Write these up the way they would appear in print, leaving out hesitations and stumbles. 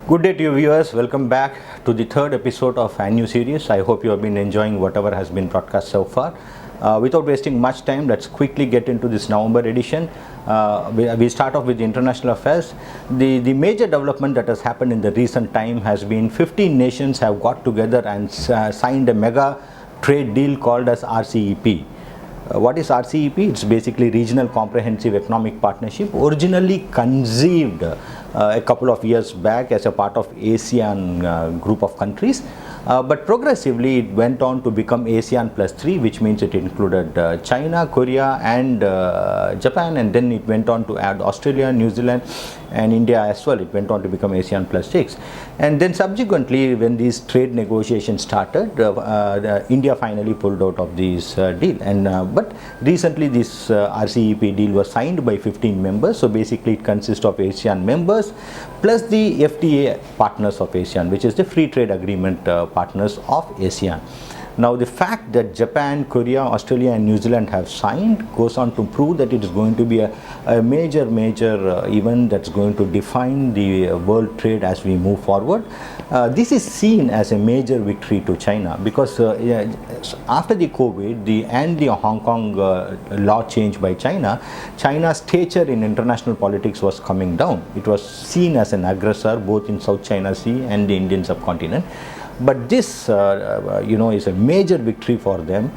Good day to you viewers. Welcome back to the third episode of our new series. I hope you have been enjoying whatever has been broadcast so far. Without wasting much time, let's quickly get into this November edition. We start off with the international affairs. The major development that has happened in the recent time has been 15 nations have got together and signed a mega trade deal called as RCEP. What is RCEP? It's basically Regional Comprehensive Economic Partnership, originally conceived a couple of years back as a part of ASEAN group of countries. But progressively it went on to become ASEAN plus 3, which means it included China, Korea and Japan, and then it went on to add Australia, New Zealand and India as well. It went on to become ASEAN plus 6. And then subsequently, when these trade negotiations started, India finally pulled out of this deal. But recently this RCEP deal was signed by 15 members. So basically it consists of ASEAN members plus the FTA partners of ASEAN, which is the free trade agreement partners of ASEAN. Now the fact that Japan, Korea, Australia and New Zealand have signed goes on to prove that it is going to be a major event that's going to define the world trade as we move forward. This is seen as a major victory to China because after the COVID and the Hong Kong law change by China, China's stature in international politics was coming down. It was seen as an aggressor both in South China Sea and the Indian subcontinent. But this, is a major victory for them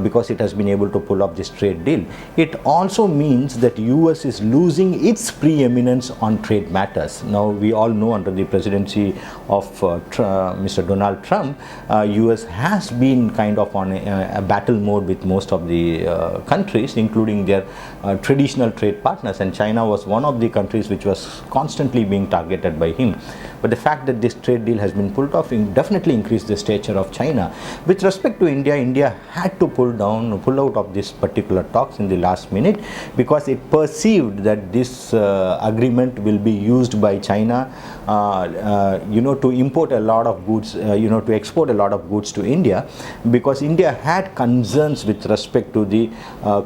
because it has been able to pull off this trade deal. It also means that US is losing its preeminence on trade matters. Now, we all know under the presidency of Mr. Donald Trump, US has been kind of on a battle mode with most of the countries, including their traditional trade partners. And China was one of the countries which was constantly being targeted by him. But the fact that this trade deal has been pulled off definitely increased the stature of China. With respect to India, India had to pull out of this particular talks in the last minute because it perceived that this agreement will be used by China, to import a lot of goods, to export a lot of goods to India, because India had concerns with respect to the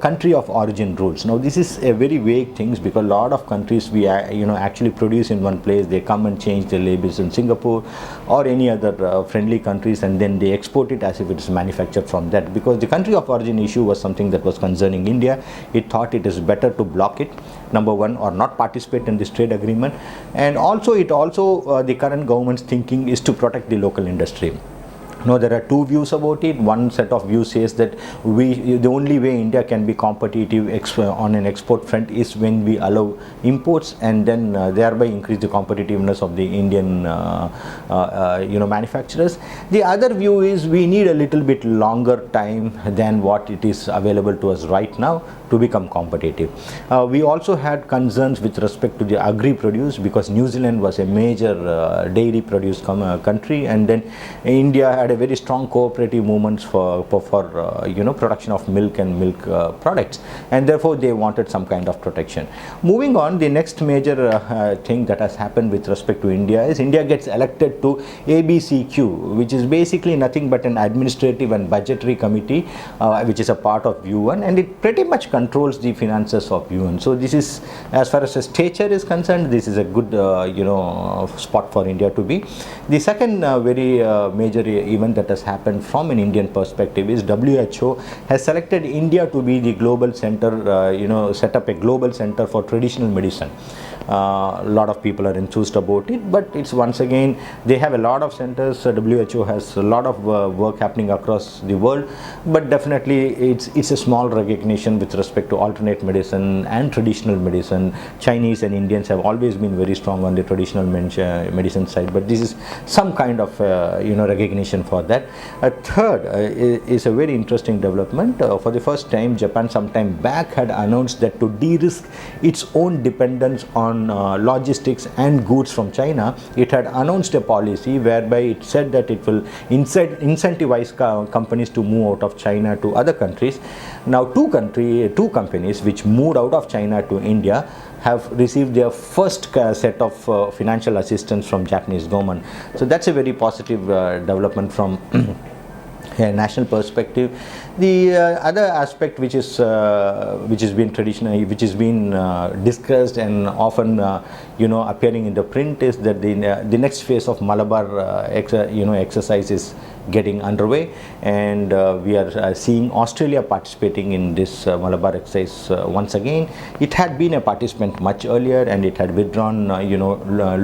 country of origin rules. Now, this is a very vague thing because a lot of countries we actually produce in one place, they come and change their labels in Singapore or any other friendly countries, and then they export it as if it is manufactured from that. Because the country of origin issue was something that was concerning India, it thought it is better to block it, number one, or not participate in this trade agreement. And also the current government's thinking is to protect the local industry. No, there are two views about it. One set of views says that the only way India can be competitive on an export front is when we allow imports and then thereby increase the competitiveness of the Indian manufacturers. The other view is we need a little bit longer time than what it is available to us right now to become competitive. We also had concerns with respect to the agri-produce because New Zealand was a major dairy produce country, and then India had a very strong cooperative movements for production of milk and milk products, and therefore they wanted some kind of protection. Moving on, the next major thing that has happened with respect to India is India gets elected to ABCQ, which is basically nothing but an administrative and budgetary committee which is a part of UN, and it pretty much controls the finances of UN. So this is, as far as the stature is concerned, this is a good spot for India to be. The second very major event that has happened from an Indian perspective is WHO has selected India to be the global center, set up a global center for traditional medicine. A lot of people are enthused about it, but it's once again, they have a lot of centers. WHO has a lot of work happening across the world, but definitely it's a small recognition with respect to alternate medicine and traditional medicine. Chinese and Indians have always been very strong on the traditional medicine side, but this is some kind of recognition for that. A third is a very interesting development. For the first time, Japan sometime back had announced that to de-risk its own dependence on logistics and goods from China, it had announced a policy whereby it said that it will incentivize companies to move out of China to other countries. Now, two companies which moved out of China to India have received their first set of financial assistance from Japanese government. So that's a very positive development from national perspective. The other aspect which has been traditionally, which has been discussed and often appearing in the print, is that the next phase of Malabar exercise is getting underway, and we are seeing Australia participating in this Malabar exercise once again. It had been a participant much earlier, and it had withdrawn,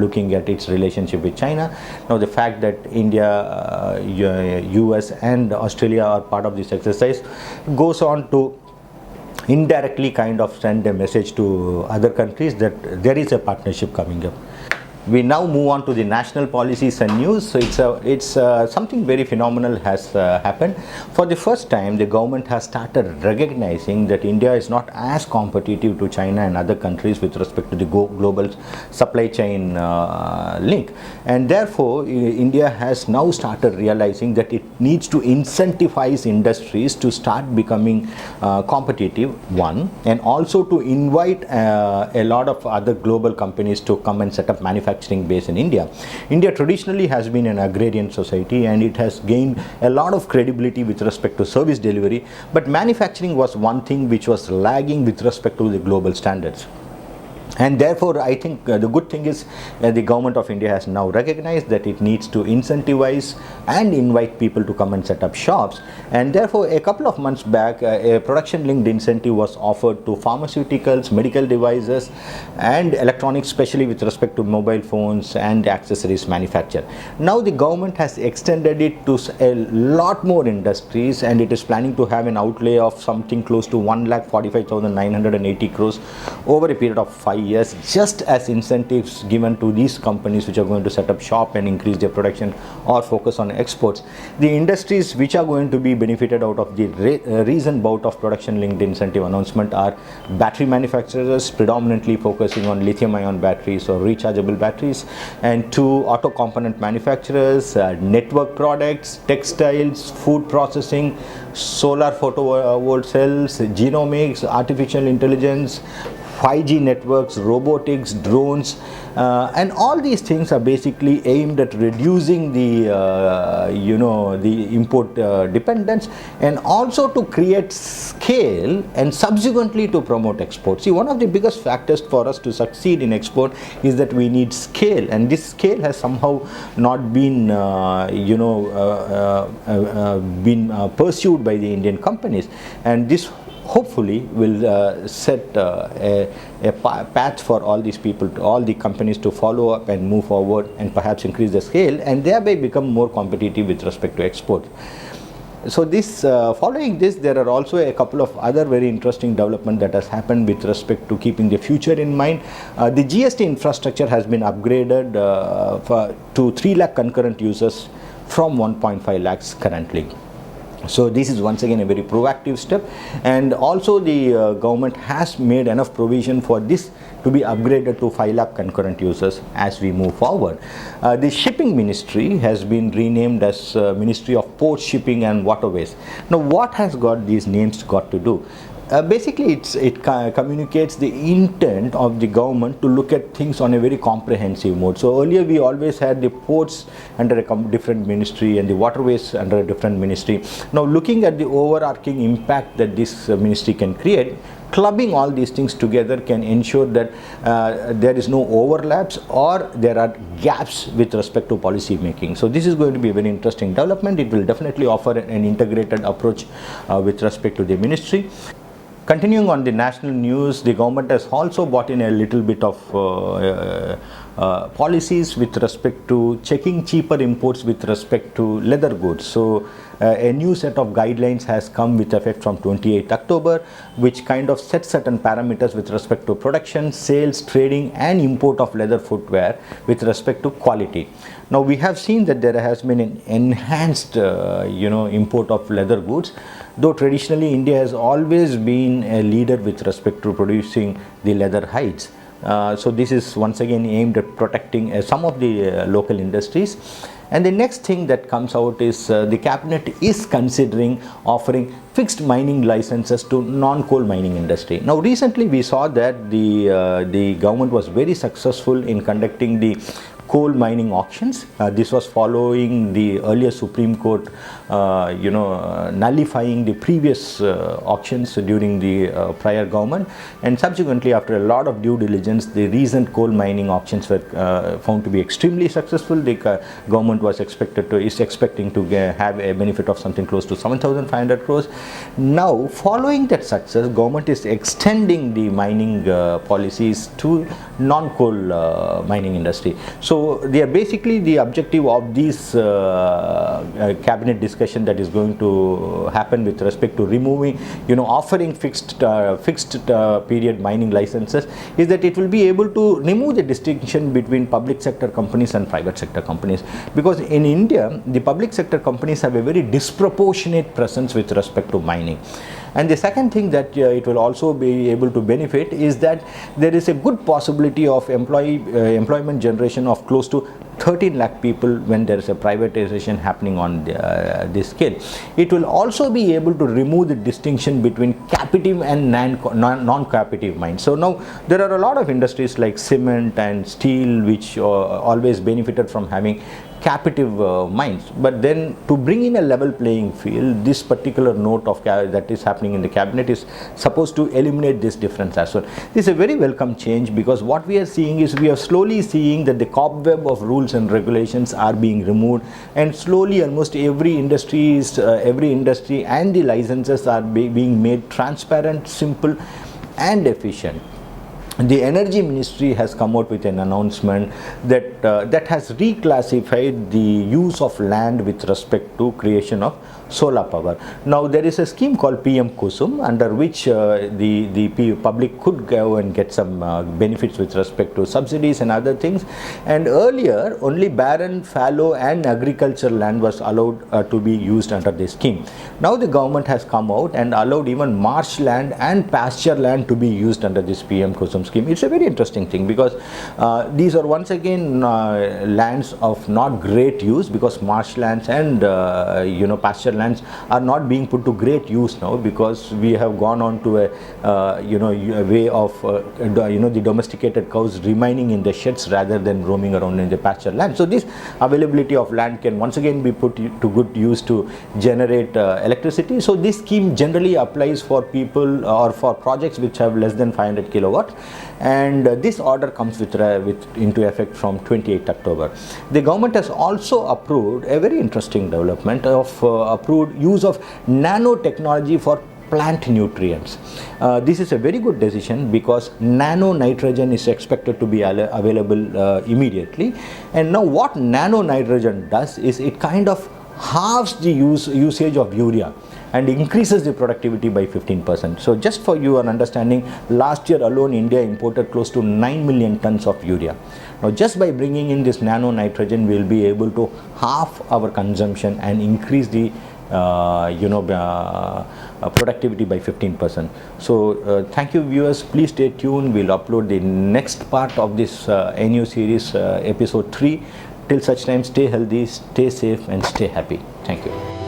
looking at its relationship with China. Now the fact that India, US and Australia are part of this exercise goes on to indirectly kind of send a message to other countries that there is a partnership coming up. We now move on to the national policies and news. So it's something very phenomenal has happened. For the first time, the government has started recognizing that India is not as competitive to China and other countries with respect to the global supply chain link, and therefore India has now started realizing that it needs to incentivize industries to start becoming competitive, one, and also to invite a lot of other global companies to come and set up manufacturing base in India. India traditionally has been an agrarian society, and it has gained a lot of credibility with respect to service delivery, but manufacturing was one thing which was lagging with respect to the global standards. And therefore, I think the good thing is the government of India has now recognized that it needs to incentivize and invite people to come and set up shops. And therefore, a couple of months back, a production-linked incentive was offered to pharmaceuticals, medical devices, and electronics, especially with respect to mobile phones and accessories manufacture. Now, the government has extended it to a lot more industries, and it is planning to have an outlay of something close to 1,45,980 crores over a period of 5 years, just as incentives given to these companies which are going to set up shop and increase their production or focus on exports. The industries which are going to be benefited out of the recent bout of production linked incentive announcement are battery manufacturers, predominantly focusing on lithium ion batteries or rechargeable batteries, and two, auto component manufacturers, network products, textiles, food processing, solar photovoltaic cells, genomics, artificial intelligence, 5G networks, robotics, drones, and all these things are basically aimed at reducing the the import dependence, and also to create scale and subsequently to promote export. See, one of the biggest factors for us to succeed in export is that we need scale, and this scale has somehow not been pursued by the Indian companies, and this hopefully will set a path for all these people, all the companies to follow up and move forward and perhaps increase the scale and thereby become more competitive with respect to export. So this following this, there are also a couple of other very interesting development that has happened with respect to keeping the future in mind. The GST infrastructure has been upgraded to 3 lakh concurrent users from 1.5 lakhs currently. So this is once again a very proactive step, and also the government has made enough provision for this to be upgraded to 5 lakh concurrent users as we move forward. The shipping ministry has been renamed as Ministry of Port, Shipping and Waterways. Now what has got these names got to do? Basically it communicates the intent of the government to look at things on a very comprehensive mode. So earlier we always had the ports under a different ministry and the waterways under a different ministry. Now looking at the overarching impact that this ministry can create, clubbing all these things together can ensure that there is no overlaps or there are gaps with respect to policy making. So this is going to be a very interesting development. It will definitely offer an integrated approach with respect to the ministry. Continuing on the national news, the government has also brought in a little bit of policies with respect to checking cheaper imports with respect to leather goods. So a new set of guidelines has come with effect from 28th October, which kind of sets certain parameters with respect to production, sales, trading and import of leather footwear with respect to quality. Now we have seen that there has been an enhanced import of leather goods, though traditionally India has always been a leader with respect to producing the leather hides. So this is once again aimed at protecting some of the local industries. And the next thing that comes out is the cabinet is considering offering fixed mining licenses to non-coal mining industry. Now recently we saw that the government was very successful in conducting the coal mining auctions. This was following the earlier Supreme Court nullifying the previous auctions during the prior government, and subsequently after a lot of due diligence, the recent coal mining auctions were found to be extremely successful. The government is expecting to have a benefit of something close to 7,500 crores. Now, following that success, government is extending the mining policies to non-coal mining industry. So they are basically the objective of this cabinet discussion that is going to happen with respect to removing, offering fixed period mining licenses, is that it will be able to remove the distinction between public sector companies and private sector companies, because in India the public sector companies have a very disproportionate presence with respect to mining. And the second thing that it will also be able to benefit is that there is a good possibility of employment generation of close to 13 lakh people when there is a privatization happening on this scale. It will also be able to remove the distinction between captive and non-captive mines. So now there are a lot of industries like cement and steel which always benefited from having captive mines, but then to bring in a level playing field, this particular note of that is happening in the cabinet is supposed to eliminate this difference as well. This is a very welcome change, because what we are seeing is we are slowly seeing that the cobweb of rules and regulations are being removed, and slowly almost every industry and the licenses are being made transparent, simple and efficient. The Energy Ministry has come out with an announcement that has reclassified the use of land with respect to creation of solar power. Now there is a scheme called PM Kusum, under which the public could go and get some benefits with respect to subsidies and other things. And earlier only barren, fallow and agricultural land was allowed to be used under this scheme. Now the government has come out and allowed even marsh land and pasture land to be used under this PM Kusum scheme. It's a very interesting thing, because these are once again lands of not great use, because marshlands and pasture lands are not being put to great use now, because we have gone on to a way of the domesticated cows remaining in the sheds rather than roaming around in the pasture land. So this availability of land can once again be put to good use to generate electricity. So this scheme generally applies for people or for projects which have less than 500 kilowatts, and this order comes into effect from 28th October. The government has also approved a very interesting development of approved use of nanotechnology for plant nutrients. This is a very good decision, because nano nitrogen is expected to be available immediately. And now what nano nitrogen does is it kind of halves the usage of urea and increases the productivity by 15%. So just for your understanding, last year alone India imported close to 9 million tons of urea. Now just by bringing in this nano nitrogen, we will be able to half our consumption and increase the productivity by 15%. So thank you viewers, please stay tuned. We'll upload the next part of this NU series, episode 3. Till such time, stay healthy, stay safe and stay happy. Thank you.